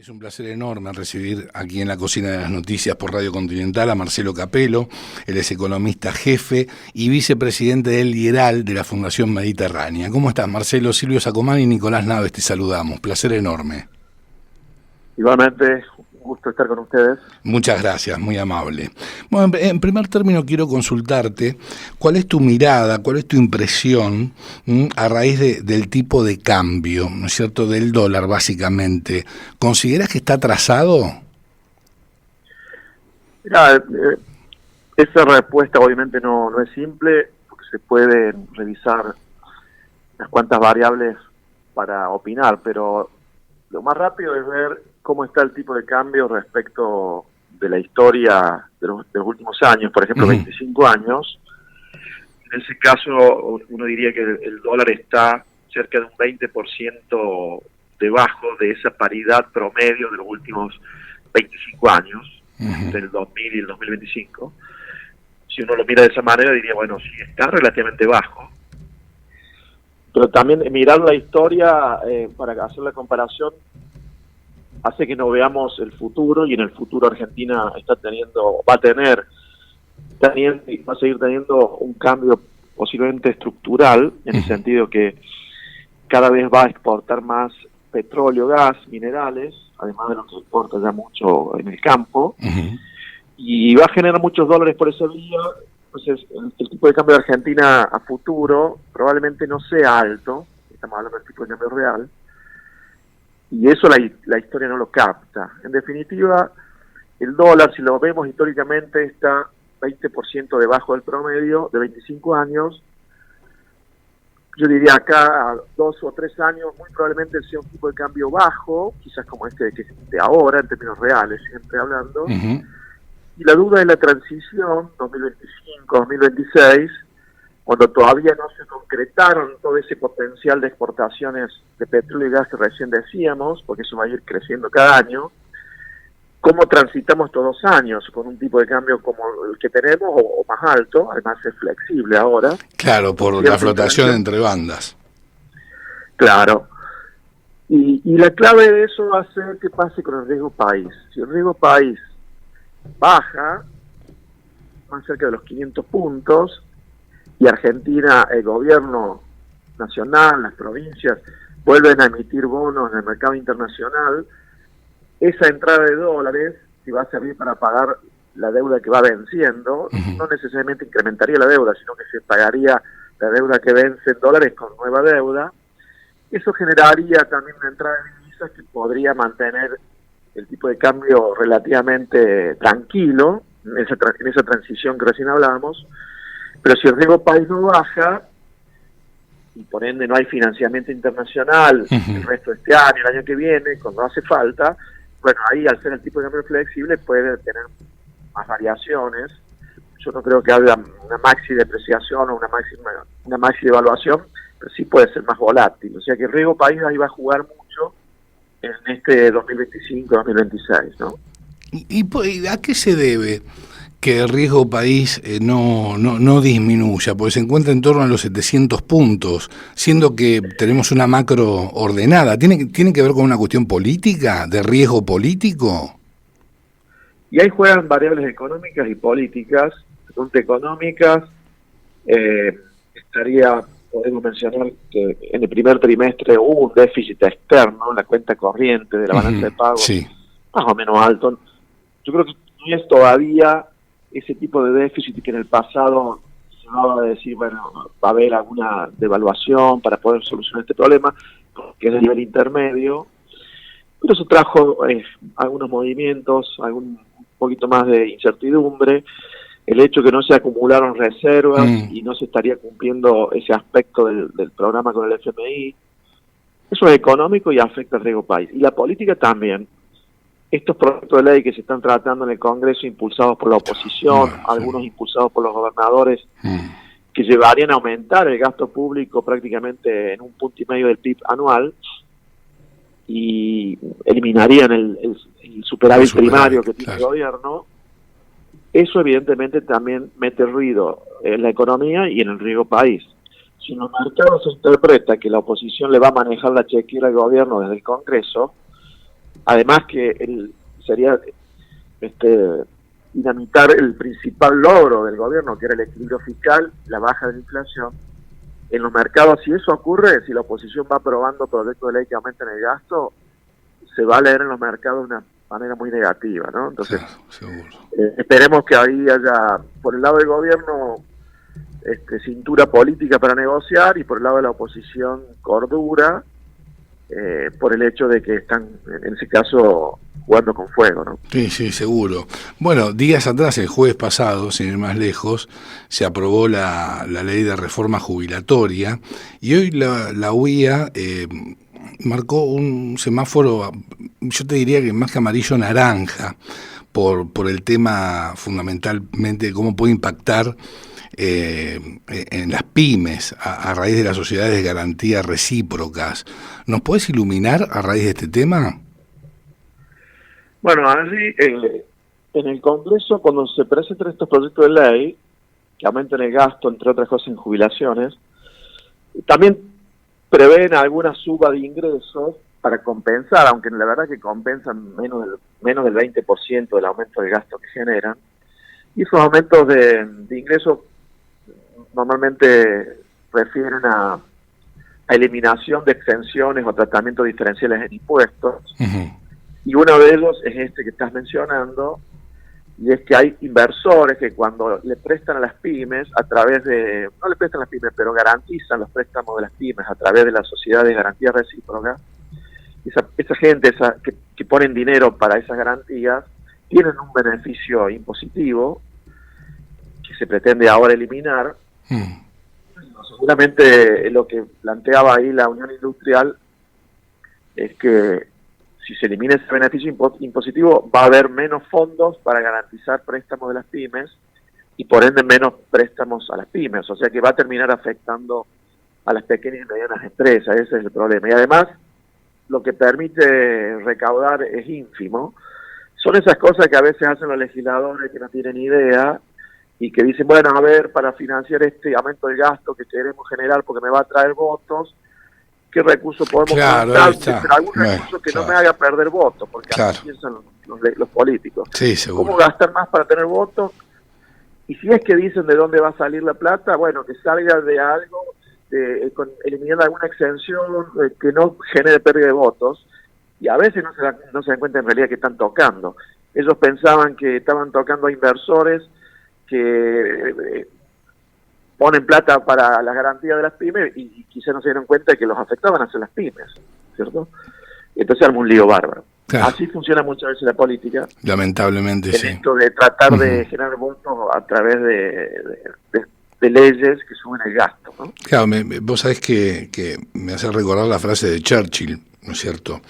Es un placer enorme recibir aquí en la Cocina de las Noticias por Radio Continental a Marcelo Capelo. Él es economista jefe y vicepresidente del Lieral de la Fundación Mediterránea. ¿Cómo estás, Marcelo? Silvio Sacomán y Nicolás Naves te saludamos. Placer enorme. Igualmente, un gusto estar con ustedes. Muchas gracias, muy amable. Bueno, en primer término quiero consultarte cuál es tu mirada, cuál es tu impresión a raíz del tipo de cambio, ¿no es cierto?, del dólar básicamente. ¿Consideras que está atrasado? Mira, esa respuesta obviamente no es simple, porque se pueden revisar unas cuantas variables para opinar, pero lo más rápido es ver cómo está el tipo de cambio respecto de la historia de los últimos años, por ejemplo, 25 años. En ese caso, uno diría que el dólar está cerca de un 20% debajo de esa paridad promedio de los últimos 25 años, entre el 2000 y el 2025. Si uno lo mira de esa manera, diría, bueno, sí, está relativamente bajo. Pero también mirar la historia para hacer la comparación hace que no veamos el futuro, y en el futuro Argentina va a seguir teniendo un cambio posiblemente estructural, en el sentido que cada vez va a exportar más petróleo, gas, minerales, además de lo que exporta ya mucho en el campo, y va a generar muchos dólares por esa vía. Entonces el tipo de cambio de Argentina a futuro probablemente no sea alto, estamos hablando del tipo de cambio real, y eso la historia no lo capta. En definitiva, el dólar, si lo vemos históricamente, está 20% debajo del promedio de 25 años. Yo diría acá a 2 o 3 años muy probablemente sea un tipo de cambio bajo, quizás como este de ahora, en términos reales, siempre hablando. Y la duda es la transición 2025-2026, cuando todavía no se concretaron todo ese potencial de exportaciones de petróleo y gas que recién decíamos, porque eso va a ir creciendo cada año. ¿Cómo transitamos estos 2 años con un tipo de cambio como el que tenemos o más alto? Además es flexible ahora. Claro, por la flotación entre bandas. Claro. Y la clave de eso va a ser qué pase con el riesgo país. Si el riesgo país baja, más cerca de los 500 puntos, y Argentina, el gobierno nacional, las provincias, vuelven a emitir bonos en el mercado internacional, esa entrada de dólares, si va a servir para pagar la deuda que va venciendo, no necesariamente incrementaría la deuda, sino que se pagaría la deuda que vence en dólares con nueva deuda. Eso generaría también una entrada de divisas que podría mantener el tipo de cambio relativamente tranquilo en esa transición que recién hablábamos. Pero si el riesgo país no baja, y por ende no hay financiamiento internacional el resto de este año, el año que viene, cuando hace falta, bueno, ahí al ser el tipo de cambio flexible puede tener más variaciones. Yo no creo que haya una maxi depreciación o una maxi devaluación, pero sí puede ser más volátil. O sea que el riesgo país ahí va a jugar mucho en este 2025-2026, ¿no? ¿Y a qué se debe que el riesgo país no disminuya? Porque se encuentra en torno a los 700 puntos, siendo que tenemos una macro ordenada. ¿Tiene que ver con una cuestión política, de riesgo político? Y ahí juegan variables económicas y políticas. Según económicas, podemos mencionar que en el primer trimestre hubo un déficit externo en la cuenta corriente de la balanza de pagos, más o menos alto. Yo creo que no es todavía ese tipo de déficit que en el pasado se va a decir, bueno, va a haber alguna devaluación para poder solucionar este problema, que es de nivel intermedio, pero eso trajo algunos movimientos, un poquito más de incertidumbre, el hecho que no se acumularon reservas y no se estaría cumpliendo ese aspecto del programa con el FMI. Eso es económico y afecta al riesgo país. Y la política también. Estos proyectos de ley que se están tratando en el Congreso, impulsados por la oposición, algunos impulsados por los gobernadores, que llevarían a aumentar el gasto público prácticamente en 1,5 puntos del PIB anual, y eliminarían el superávit primario que tiene el gobierno. Eso evidentemente también mete ruido en la economía y en el riesgo país. Si en los mercados se interpreta que la oposición le va a manejar la chequera al gobierno desde el Congreso, Además que sería dinamitar el principal logro del gobierno, que era el equilibrio fiscal, la baja de la inflación. En los mercados, si eso ocurre, si la oposición va aprobando proyectos de ley que aumenten el gasto, se va a leer en los mercados de una manera muy negativa, ¿no? Entonces, esperemos que ahí haya, por el lado del gobierno, cintura política para negociar, y por el lado de la oposición, cordura, por el hecho de que están, en ese caso, jugando con fuego, ¿no? Sí, sí, seguro. Bueno, días atrás, el jueves pasado, sin ir más lejos, se aprobó la ley de reforma jubilatoria, y hoy la UIA marcó un semáforo, yo te diría que más que amarillo, naranja, por el tema fundamentalmente de cómo puede impactar en las pymes a raíz de las sociedades de garantía recíprocas. ¿Nos puedes iluminar a raíz de este tema? Bueno, así, en el Congreso, cuando se presentan estos proyectos de ley, que aumentan el gasto, entre otras cosas, en jubilaciones, también prevén alguna suba de ingresos para compensar, aunque la verdad que compensan menos del 20% del aumento del gasto que generan. Y esos aumentos de ingresos normalmente refieren a eliminación de exenciones o tratamientos diferenciales en impuestos. Uh-huh. Y uno de ellos es este que estás mencionando, y es que hay inversores que cuando le prestan a las pymes, a través de, no le prestan a las pymes, pero garantizan los préstamos de las pymes a través de la sociedad de garantía recíproca, esa gente que ponen dinero para esas garantías, tienen un beneficio impositivo que se pretende ahora eliminar. Seguramente lo que planteaba ahí la Unión Industrial es que si se elimina ese beneficio impositivo, va a haber menos fondos para garantizar préstamos de las pymes y por ende menos préstamos a las pymes, o sea que va a terminar afectando a las pequeñas y medianas empresas. Ese es el problema. Y además, lo que permite recaudar es ínfimo. Son esas cosas que a veces hacen los legisladores que no tienen idea y que dicen, bueno, a ver, para financiar este aumento de gasto que queremos generar porque me va a traer votos, ¿qué recursos podemos presentar? Pero algún recurso que no me haga perder votos, porque así piensan los políticos. Sí, seguro. ¿Cómo gastar más para tener votos? Y si es que dicen de dónde va a salir la plata, bueno, que salga de algo, eliminando alguna exención que no genere pérdida de votos, y a veces no se dan cuenta en realidad que están tocando. Ellos pensaban que estaban tocando a inversores que ponen plata para la garantía de las pymes y quizás no se dieron cuenta de que los afectaban a ser las pymes, ¿cierto? Entonces arma un lío bárbaro. Claro. Así funciona muchas veces la política. Lamentablemente, en sí. Esto de tratar de generar votos a través de leyes que suben el gasto, ¿no? Claro, vos sabés que me hace recordar la frase de Churchill, ¿no es cierto?,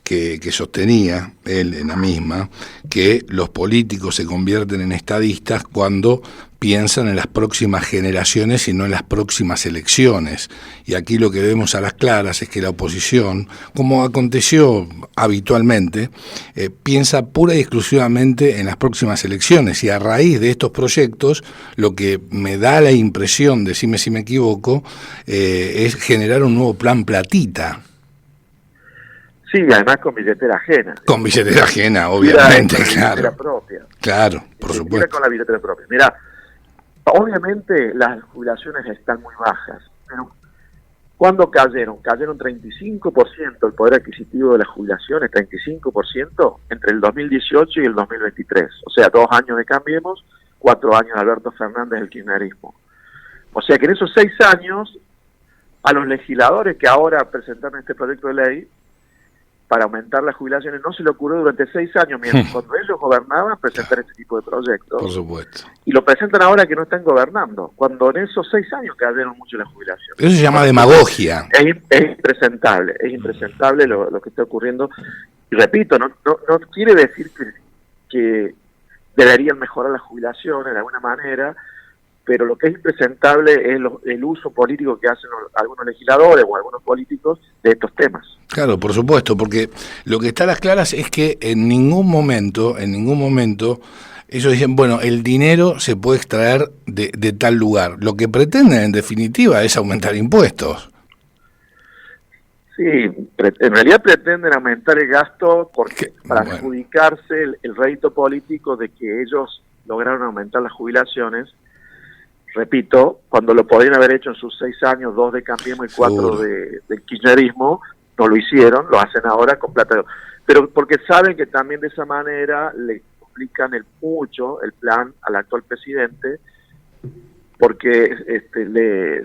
que sostenía él en la misma, que los políticos se convierten en estadistas cuando piensan en las próximas generaciones y no en las próximas elecciones. Y aquí lo que vemos a las claras es que la oposición, como aconteció habitualmente, piensa pura y exclusivamente en las próximas elecciones. Y a raíz de estos proyectos, lo que me da la impresión, decime si me equivoco, es generar un nuevo plan platita. Sí, además con billetera ajena. Con billetera ajena, obviamente, claro. Billetera propia. Claro, por supuesto. Con la billetera propia. Mira, obviamente las jubilaciones están muy bajas, pero ¿cuándo cayeron? Cayeron 35% el poder adquisitivo de las jubilaciones, 35% entre el 2018 y el 2023. O sea, 2 años de Cambiemos, 4 años de Alberto Fernández del kirchnerismo. O sea que en esos 6 años, a los legisladores que ahora presentaron este proyecto de ley, para aumentar las jubilaciones, no se le ocurrió durante 6 años, mientras cuando ellos gobernaban, presentar este tipo de proyectos. Por supuesto. Y lo presentan ahora que no están gobernando, cuando en esos 6 años cayeron mucho las jubilaciones. Eso se llama demagogia. Es impresentable lo que está ocurriendo. Y repito, no quiere decir que deberían mejorar las jubilaciones de alguna manera, pero lo que es impresentable es el uso político que hacen algunos legisladores o algunos políticos de estos temas. Claro, por supuesto, porque lo que está a las claras es que en ningún momento, ellos dicen, bueno, el dinero se puede extraer de tal lugar. Lo que pretenden, en definitiva, es aumentar impuestos. Sí, en realidad pretenden aumentar el gasto para bueno, adjudicarse el rédito político de que ellos lograron aumentar las jubilaciones. Repito, cuando lo podrían haber hecho en sus 6 años, 2 de Cambiemos y 4 seguro. del kirchnerismo, no lo hicieron, lo hacen ahora con plata. Pero porque saben que también de esa manera le complican mucho el plan al actual presidente, porque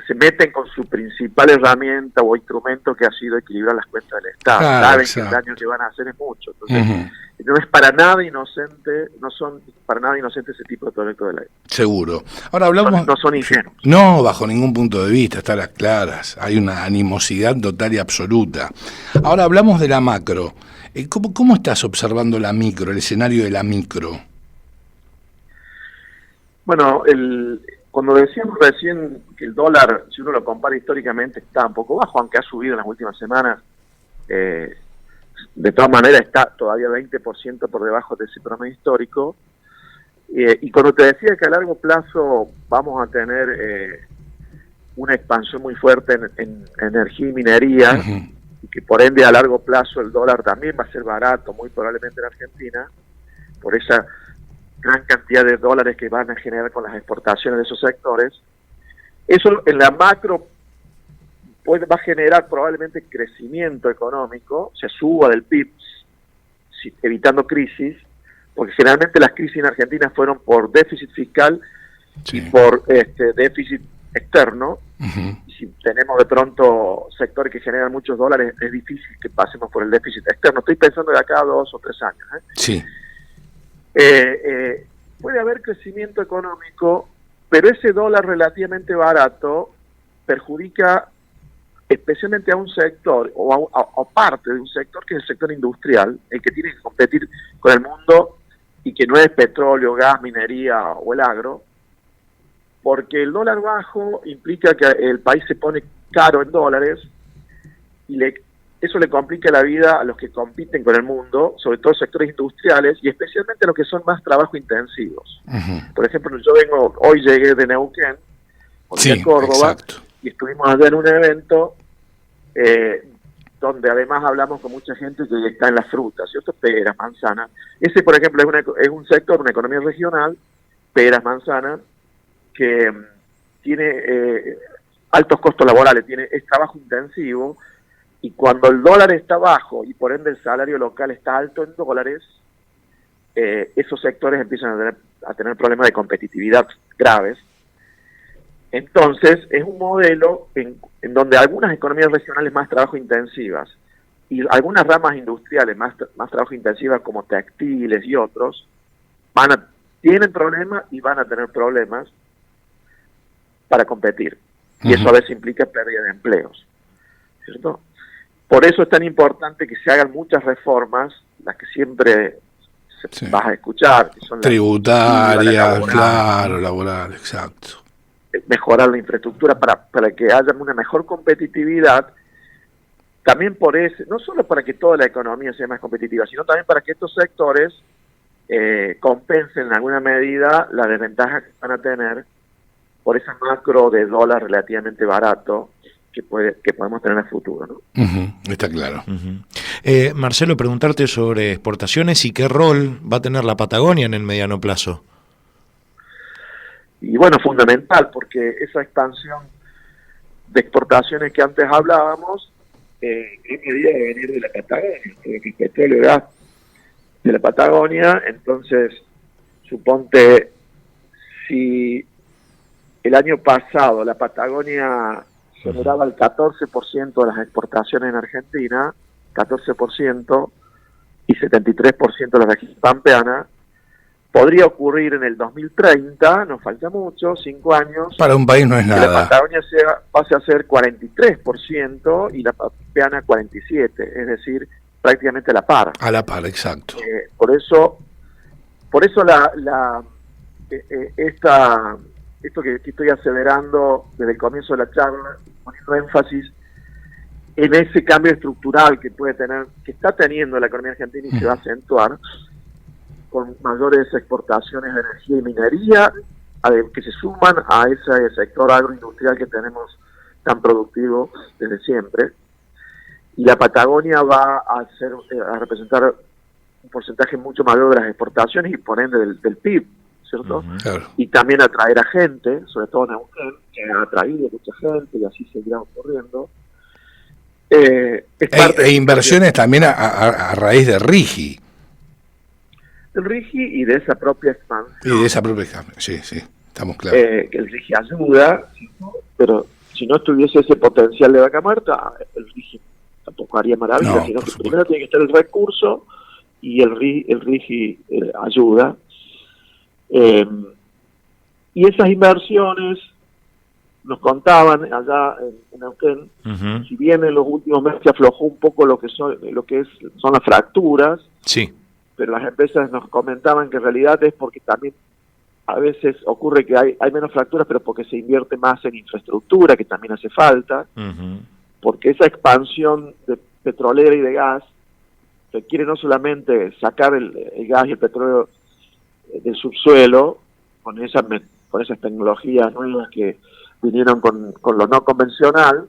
se meten con su principal herramienta o instrumento, que ha sido equilibrar las cuentas del Estado. Claro, Saben exacto. que el daño que van a hacer es mucho. Entonces, no es para nada inocente, no son para nada inocentes ese tipo de proyectos de ley. Seguro. Ahora hablamos... No son ingenuos. No, bajo ningún punto de vista, están las claras. Hay una animosidad total y absoluta. Ahora hablamos de la macro. ¿Cómo estás observando la micro, el escenario de la micro? Bueno, cuando decíamos recién que el dólar, si uno lo compara históricamente, está un poco bajo, aunque ha subido en las últimas semanas, de todas maneras está todavía 20% por debajo de ese promedio histórico. Y cuando te decía que a largo plazo vamos a tener una expansión muy fuerte en energía y minería, y que por ende a largo plazo el dólar también va a ser barato, muy probablemente en Argentina, por esa gran cantidad de dólares que van a generar con las exportaciones de esos sectores, eso en la macro va a generar probablemente crecimiento económico, se suba del PIB, evitando crisis, porque generalmente las crisis en Argentina fueron por déficit fiscal y por déficit externo. Y si tenemos de pronto sectores que generan muchos dólares, es difícil que pasemos por el déficit externo. Estoy pensando de acá a 2 o 3 años. Sí. Puede haber crecimiento económico, pero ese dólar relativamente barato perjudica especialmente a un sector o a parte de un sector, que es el sector industrial, el que tiene que competir con el mundo y que no es petróleo, gas, minería o el agro, porque el dólar bajo implica que el país se pone caro en dólares y eso le complica la vida a los que compiten con el mundo, sobre todo sectores industriales y especialmente a los que son más trabajo intensivos. Por ejemplo, hoy llegué de Neuquén, de Córdoba, exacto, y estuvimos allá en un evento donde además hablamos con mucha gente que está en las frutas, ¿cierto? Peras, manzanas. Ese, por ejemplo, es un sector, una economía regional, peras, manzanas, que tiene altos costos laborales, es trabajo intensivo, y cuando el dólar está bajo y por ende el salario local está alto en dólares, esos sectores empiezan a tener problemas de competitividad graves. Entonces, es un modelo en donde algunas economías regionales más trabajo intensivas y algunas ramas industriales más trabajo intensivas como textiles y otros, tienen problemas y van a tener problemas para competir. Y eso a veces implica pérdida de empleos, ¿cierto? Por eso es tan importante que se hagan muchas reformas, las que siempre vas a escuchar, que son tributarias, claro, laboral, exacto. Mejorar la infraestructura para que haya una mejor competitividad, también no solo para que toda la economía sea más competitiva, sino también para que estos sectores compensen en alguna medida la desventaja que van a tener por esa macro de dólar relativamente barato que podemos tener en el futuro, ¿no? Está claro. Marcelo, preguntarte sobre exportaciones y qué rol va a tener la Patagonia en el mediano plazo. Y bueno, fundamental, porque esa expansión de exportaciones que antes hablábamos, en medida de venir de la Patagonia, porque el petróleo y gas de la Patagonia. Entonces, suponte, si el año pasado la Patagonia generaba el 14% de las exportaciones en Argentina, 14%, y 73% de las de aquí pampeana, podría ocurrir en el 2030, nos falta mucho, 5 años. Para un país no es nada. Que la Patagonia pase a ser 43% y la pampeana 47%, es decir, prácticamente a la par. A la par, exacto. Por eso esto que estoy acelerando desde el comienzo de la charla, poniendo énfasis en ese cambio estructural que está teniendo la economía argentina y se va a acentuar con mayores exportaciones de energía y minería, que se suman a ese sector agroindustrial que tenemos tan productivo desde siempre. y la Patagonia va a representar un porcentaje mucho mayor de las exportaciones y por ende del PIB, ¿cierto? Claro. Y también atraer a gente, sobre todo en Neuquén, que ha atraído mucha gente y así seguirá ocurriendo. Inversiones también a raíz de RIGI. El RIGI y de esa propia expansión. Sí, estamos claros. Que el RIGI ayuda, pero si no estuviese ese potencial de Vaca Muerta, el RIGI tampoco haría maravilla, sino que primero tiene que estar el recurso y el RIGI ayuda. Y esas inversiones nos contaban allá en Neuquén, si bien en los últimos meses se aflojó un poco son las fracturas, sí, pero las empresas nos comentaban que en realidad es porque también a veces ocurre que hay menos fracturas, pero porque se invierte más en infraestructura, que también hace falta, porque esa expansión de petrolera y de gas requiere no solamente sacar el gas y el petróleo del subsuelo, con esas tecnologías nuevas que vinieron con lo no convencional,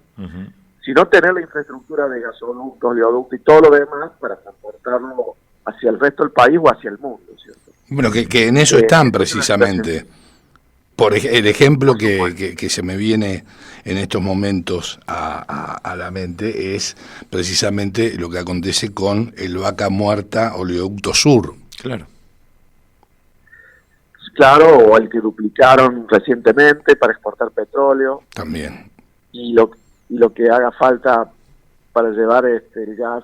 sino tener la infraestructura de gasoductos, oleoductos y todo lo demás para transportarlo hacia el resto del país o hacia el mundo, ¿cierto? Bueno, que en eso están precisamente. Por el ejemplo que se me viene en estos momentos a la mente es precisamente lo que acontece con el Vaca Muerta Oleoducto Sur. Claro, o el que duplicaron recientemente para exportar petróleo. También. Y lo que haga falta para llevar el gas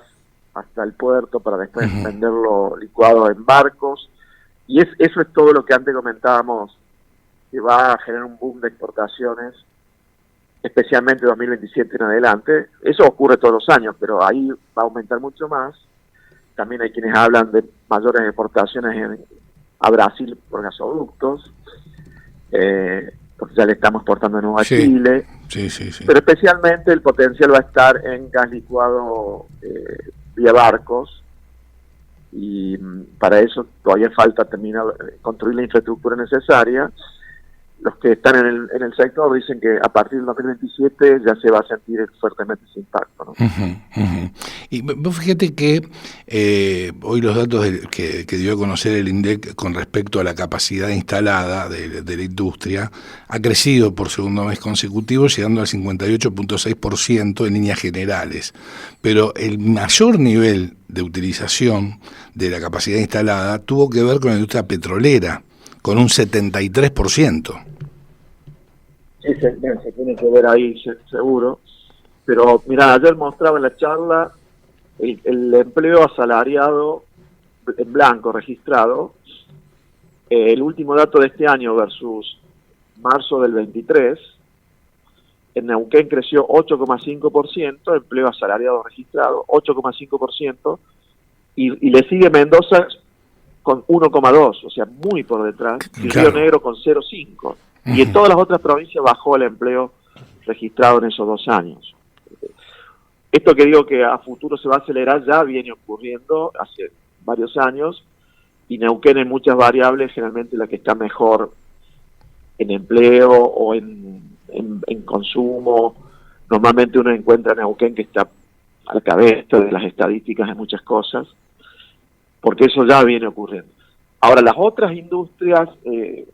hasta el puerto para después venderlo licuado en barcos. Y eso es todo lo que antes comentábamos, que va a generar un boom de exportaciones, especialmente 2027 en adelante. Eso ocurre todos los años, pero ahí va a aumentar mucho más. También hay quienes hablan de mayores exportaciones a Brasil por gasoductos, porque ya le estamos exportando de nuevo a Chile. Sí. Pero especialmente el potencial va a estar en gas licuado vía barcos, y para eso todavía falta terminar construir la infraestructura necesaria. Los que están en el sector dicen que a partir del 2027 ya se va a sentir fuertemente ese impacto, ¿no? Y vos fíjate que hoy los datos que dio a conocer el INDEC con respecto a la capacidad instalada de la industria ha crecido por segundo mes consecutivo, llegando al 58.6% en líneas generales. Pero el mayor nivel de utilización de la capacidad instalada tuvo que ver con la industria petrolera, con un 73%. Sí, se tiene que ver ahí, seguro. Pero, mira, ayer mostraba en la charla el empleo asalariado en blanco registrado, el último dato de este año versus marzo del 23, en Neuquén creció 8,5%, empleo asalariado registrado, 8,5%, y le sigue Mendoza con 1,2, o sea, muy por detrás, y Río Negro con 0,5. Y en todas las otras provincias bajó el empleo registrado en esos 2 años. Esto que digo que a futuro se va a acelerar ya viene ocurriendo hace varios años, y Neuquén en muchas variables, generalmente la que está mejor en empleo o en consumo. Normalmente uno encuentra a Neuquén que está a la cabeza de las estadísticas de muchas cosas, porque eso ya viene ocurriendo. Ahora, las otras industrias,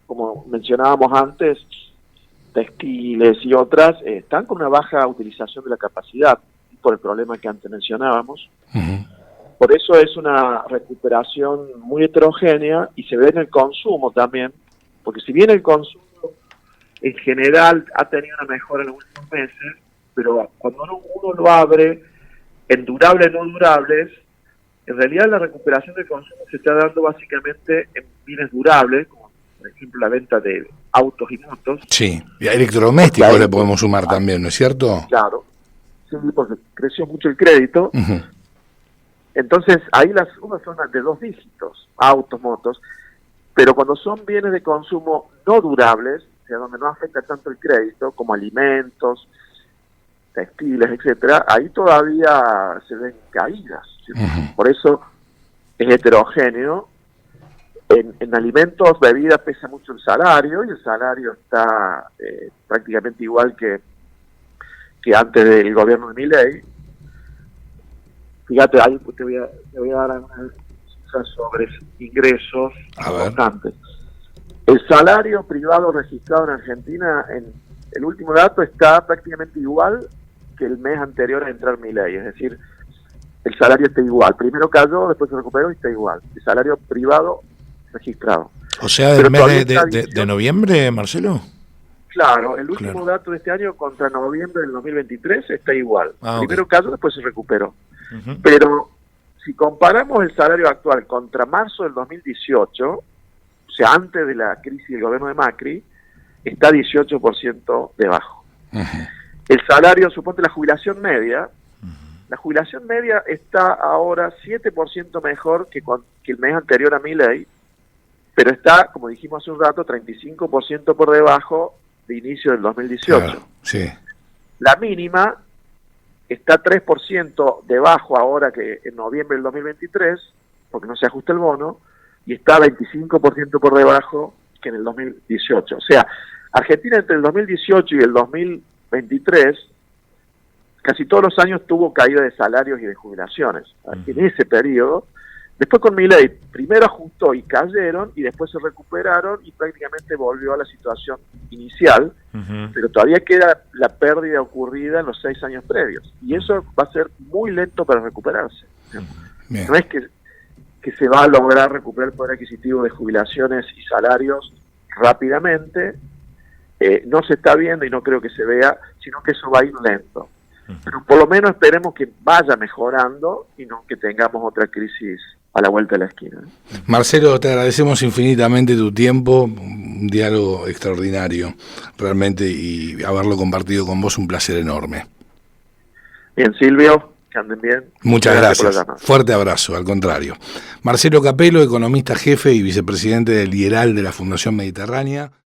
como mencionábamos antes, textiles y otras, están con una baja utilización de la capacidad, por el problema que antes mencionábamos. Por eso es una recuperación muy heterogénea, y se ve en el consumo también, porque si bien el consumo en general ha tenido una mejora en los últimos meses, pero cuando uno lo abre en durables y no durables, en realidad la recuperación del consumo se está dando básicamente en bienes durables, como por ejemplo la venta de autos y motos. Sí, y a electrodomésticos le podemos sumar también, ¿no es cierto? Claro, sí, porque creció mucho el crédito. Entonces ahí las sumas son de 2 dígitos, autos, motos, pero cuando son bienes de consumo no durables, o sea, donde no afecta tanto el crédito, como alimentos, textiles, etcétera, ahí todavía se ven caídas. Por eso es heterogéneo. En alimentos, bebidas pesa mucho el salario, y el salario está prácticamente igual que antes del gobierno de Milei. Fíjate, ahí te voy a dar algunas cifras sobre ingresos importantes. El salario privado registrado en Argentina, el último dato, está prácticamente igual que el mes anterior a entrar Milei, es decir, el salario está igual. Primero cayó, después se recuperó y está igual. El salario privado registrado. O sea, del mes de noviembre, Marcelo. Claro, el último dato de este año contra noviembre del 2023 está igual. Primero cayó, después se recuperó. Pero si comparamos el salario actual contra marzo del 2018, o sea, antes de la crisis del gobierno de Macri, está 18% debajo. El salario, suponte la jubilación media, la jubilación media está ahora 7% mejor que el mes anterior a Milei, pero está, como dijimos hace un rato, 35% por debajo de inicio del 2018. Claro, sí. La mínima está 3% debajo ahora que en noviembre del 2023, porque no se ajusta el bono, y está 25% por debajo que en el 2018. O sea, Argentina entre el 2018 y el 2023, casi todos los años tuvo caída de salarios y de jubilaciones. En ese periodo, después con Milei, primero ajustó y cayeron, y después se recuperaron y prácticamente volvió a la situación inicial, pero todavía queda la pérdida ocurrida en los 6 años previos. Y eso va a ser muy lento para recuperarse. Bien. No es que se va a lograr recuperar el poder adquisitivo de jubilaciones y salarios rápidamente, no se está viendo y no creo que se vea, sino que eso va a ir lento. Pero por lo menos esperemos que vaya mejorando y no que tengamos otra crisis a la vuelta de la esquina. Marcelo, te agradecemos infinitamente tu tiempo, un diálogo extraordinario, realmente, y haberlo compartido con vos, un placer enorme. Bien, Silvio, que anden bien. Muchas gracias. Fuerte abrazo, al contrario. Marcelo Capello, economista jefe y vicepresidente del IERAL de la Fundación Mediterránea.